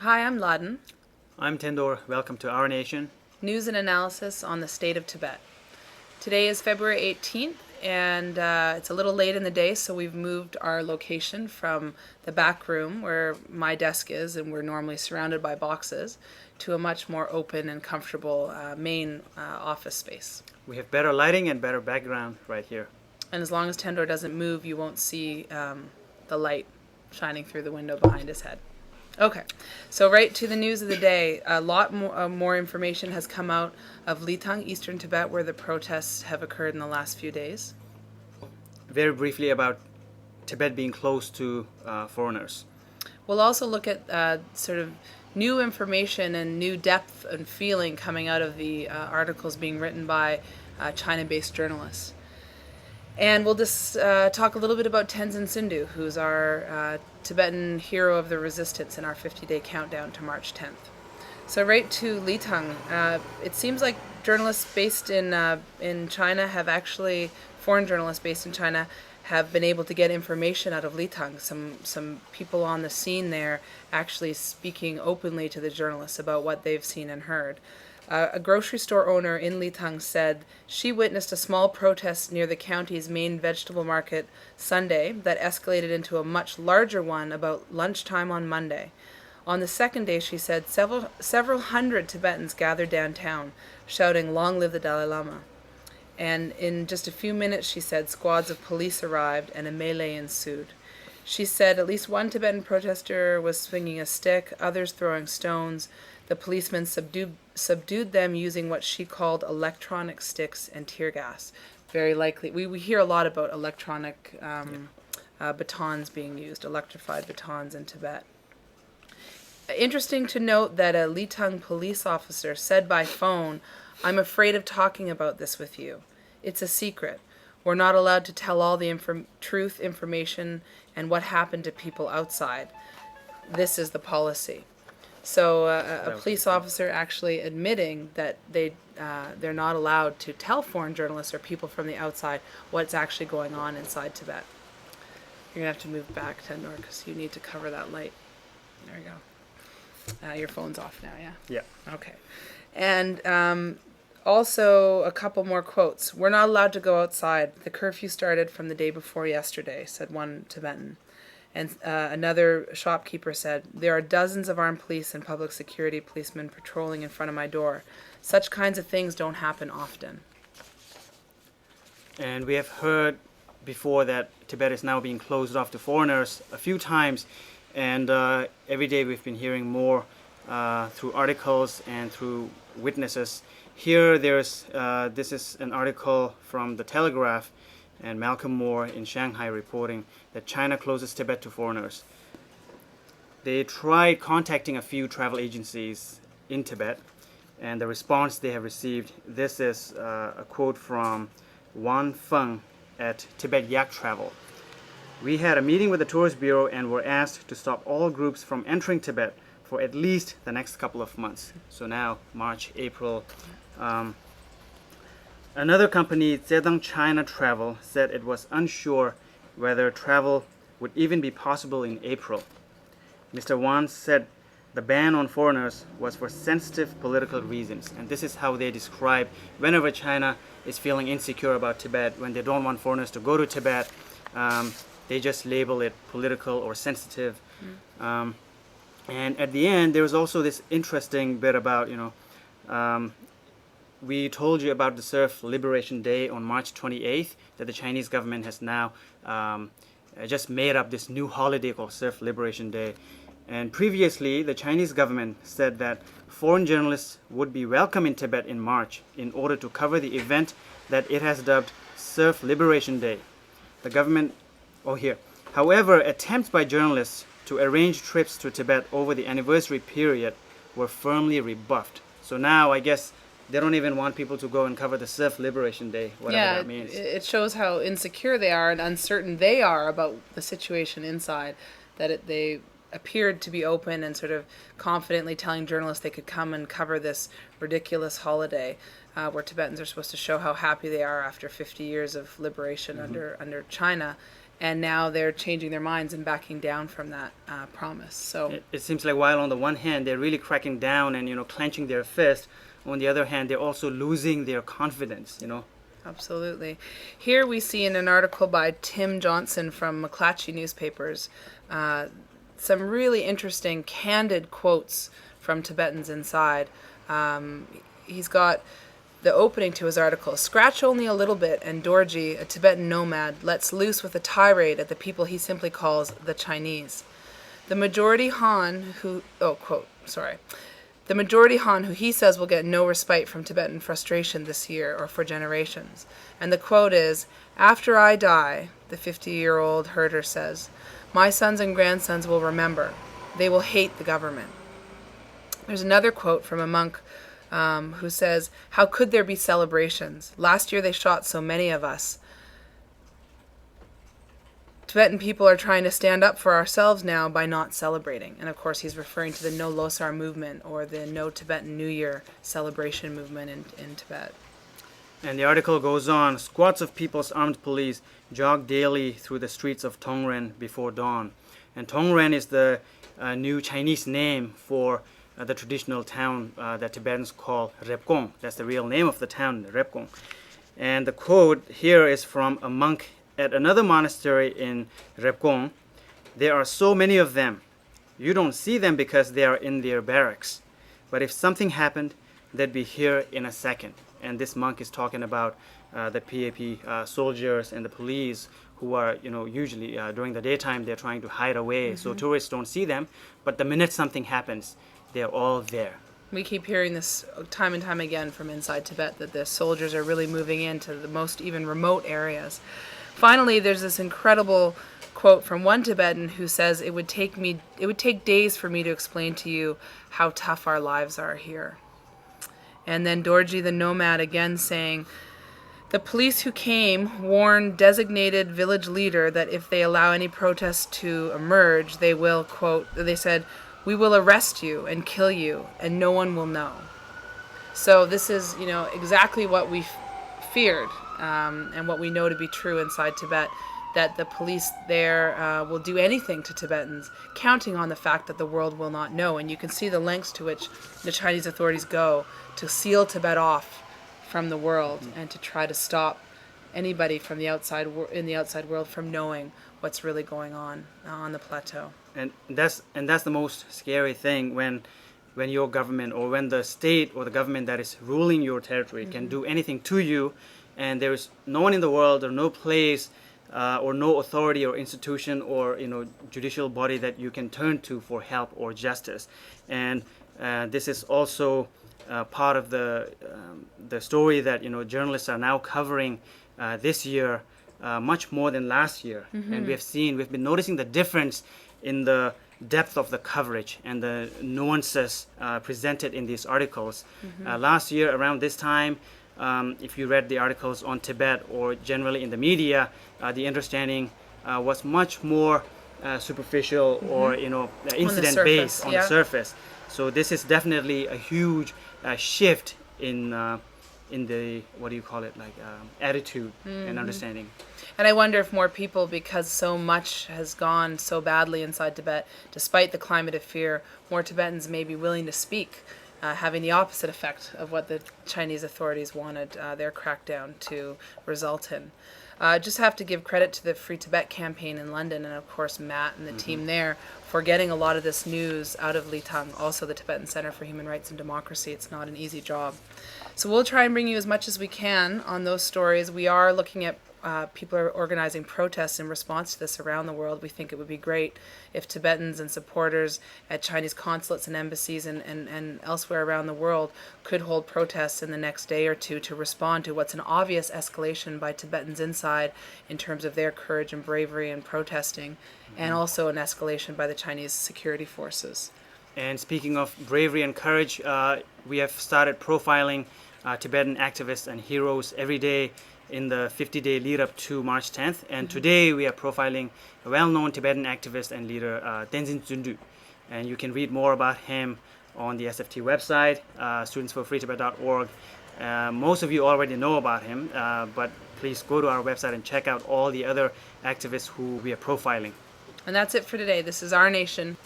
Hi, I'm Lhadon. I'm Tendor. Welcome to our nation. News and analysis on the state of Tibet. Today is February 18th, and it's a little late in the day, so we've moved our location from the back room where my desk is, and we're normally surrounded by boxes, to a much more open and comfortable main office space. We have better lighting and better background right here. And as long as Tendor doesn't move, you won't see the light shining through the window behind his head. Okay, so right to the news of the day. A lot more information has come out of Lhadon, eastern Tibet, where the protests have occurred in the last few days. Very briefly about Tibet being closed to foreigners. We'll also look at sort of new information and new depth and feeling coming out of the articles being written by China-based journalists. And we'll just talk a little bit about Tenzin Sundu, who's our Tibetan hero of the resistance in our 50-day countdown to March 10th. So right to Lhadon. It seems like journalists based in China have actually, foreign journalists based in China, have been able to get information out of Lhadon. Some people on the scene there actually speaking openly to the journalists about what they've seen and heard. A grocery store owner in Lhadon said she witnessed a small protest near the county's main vegetable market Sunday that escalated into a much larger one about lunchtime on Monday. On the second day, she said, several hundred Tibetans gathered downtown, shouting, "Long live the Dalai Lama." And in just a few minutes, she said, squads of police arrived and a melee ensued. She said at least one Tibetan protester was swinging a stick, others throwing stones. The policemen subdued them using what she called electronic sticks and tear gas. Very likely, we hear a lot about electronic batons being used, electrified batons in Tibet. Interesting to note that a Lhadon police officer said by phone, "I'm afraid of talking about this with you. It's a secret. We're not allowed to tell all the truth, information, and what happened to people outside. This is the policy." So a police officer actually admitting that they're not allowed to tell foreign journalists or people from the outside what's actually going on inside Tibet. You're going to have to move back, Tendor, because you need to cover that light. There we go. Your phone's off now, yeah? Yeah. Okay. And also a couple more quotes. "We're not allowed to go outside. The curfew started from the day before yesterday," said one Tibetan. And another shopkeeper said, "There are dozens of armed police and public security policemen patrolling in front of my door. Such kinds of things don't happen often." And we have heard before that Tibet is now being closed off to foreigners a few times. And every day we've been hearing more through articles and through witnesses. Here this is an article from The Telegraph and Malcolm Moore in Shanghai reporting that China closes Tibet to foreigners. They tried contacting a few travel agencies in Tibet, and the response they have received, this is a quote from Wan Feng at Tibet Yak Travel. "We had a meeting with the Tourist Bureau and were asked to stop all groups from entering Tibet for at least the next couple of months." So now, March, April. Another company, Zedong China Travel, said it was unsure whether travel would even be possible in April. Mr. Wan said the ban on foreigners was for sensitive political reasons. And this is how they describe whenever China is feeling insecure about Tibet, when they don't want foreigners to go to Tibet, they just label it political or sensitive. And at the end, there was also this interesting bit about, we told you about the Surf Liberation Day on March 28th, that the Chinese government has now just made up this new holiday called Surf Liberation Day. And previously, the Chinese government said that foreign journalists would be welcome in Tibet in March in order to cover the event that it has dubbed Surf Liberation Day. The government, however, attempts by journalists to arrange trips to Tibet over the anniversary period were firmly rebuffed. So now, I guess, they don't even want people to go and cover the Surf Liberation Day, whatever that means. It shows how insecure they are and uncertain they are about the situation inside, that they appeared to be open and sort of confidently telling journalists they could come and cover this ridiculous holiday where Tibetans are supposed to show how happy they are after 50 years of liberation under China. and now they're changing their minds and backing down from that promise. So it seems like while on the one hand they're really cracking down and clenching their fist, on the other hand they're also losing their confidence. Absolutely. Here we see in an article by Tim Johnson from McClatchy newspapers some really interesting, candid quotes from Tibetans inside. He's got the opening to his article: "Scratch only a little bit, and Dorji, a Tibetan nomad, lets loose with a tirade at the people he simply calls the Chinese. The majority Han the majority Han, who he says will get no respite from Tibetan frustration this year or for generations." And the quote is, "After I die," the 50-year-old herder says, "my sons and grandsons will remember. They will hate the government." There's another quote from a monk who says, "How could there be celebrations? Last year they shot so many of us. Tibetan people are trying to stand up for ourselves now by not celebrating." And of course he's referring to the No Losar movement, or the No Tibetan New Year celebration movement in Tibet. And the article goes on: "Squads of People's Armed Police jog daily through the streets of Tongren before dawn." And Tongren is the new Chinese name for the traditional town that Tibetans call Rebgong. That's the real name of the town, Rebgong. And the quote here is from a monk at another monastery in Rebgong: "There are so many of them. You don't see them because they are in their barracks. But if something happened, they'd be here in a second." And this monk is talking about the PAP soldiers and the police who are, usually during the daytime they're trying to hide away, so tourists don't see them. But the minute something happens, they're all there. We keep hearing this time and time again from inside Tibet, that the soldiers are really moving into the most even remote areas. Finally, there's this incredible quote from one Tibetan who says, it would take days for me to explain to you how tough our lives are here." And then Dorji the nomad again saying, "The police who came warned designated village leader that if they allow any protests to emerge, they will," quote, they said, "we will arrest you and kill you, and no one will know." So this is, exactly what we feared, and what we know to be true inside Tibet, that the police there will do anything to Tibetans, counting on the fact that the world will not know. And you can see the lengths to which the Chinese authorities go to seal Tibet off from the world, and to try to stop anybody from the outside world from knowing what's really going on the plateau. And that's the most scary thing, when your government, or when the state or the government that is ruling your territory can do anything to you, and there is no one in the world or no place or no authority or institution or judicial body that you can turn to for help or justice. And this is also part of the story that journalists are now covering this year, much more than last year. And we've been noticing the difference in the depth of the coverage and the nuances presented in these articles. Last year around this time, if you read the articles on Tibet or generally in the media, the understanding was much more superficial or incident based on the surface. So this is definitely a huge shift in the, what do you call it, like attitude and understanding. And I wonder if more people, because so much has gone so badly inside Tibet, despite the climate of fear, more Tibetans may be willing to speak, having the opposite effect of what the Chinese authorities wanted their crackdown to result in. Just have to give credit to the Free Tibet campaign in London, and of course Matt and the team there, for getting a lot of this news out of Lhadon, also the Tibetan Center for Human Rights and Democracy. It's not an easy job. So we'll try and bring you as much as we can on those stories. We are looking at people are organizing protests in response to this around the world. We think it would be great if Tibetans and supporters at Chinese consulates and embassies and elsewhere around the world could hold protests in the next day or two to respond to what's an obvious escalation by Tibetans inside in terms of their courage and bravery in protesting, and also an escalation by the Chinese security forces. And speaking of bravery and courage, we have started profiling Tibetan activists and heroes every day in the 50-day lead up to March 10th. And today we are profiling a well-known Tibetan activist and leader, Tenzin Tsundu. And you can read more about him on the SFT website, studentsforfreetibet.org. Most of you already know about him, but please go to our website and check out all the other activists who we are profiling. And that's it for today. This is Our Nation.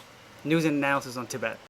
News and analysis on Tibet.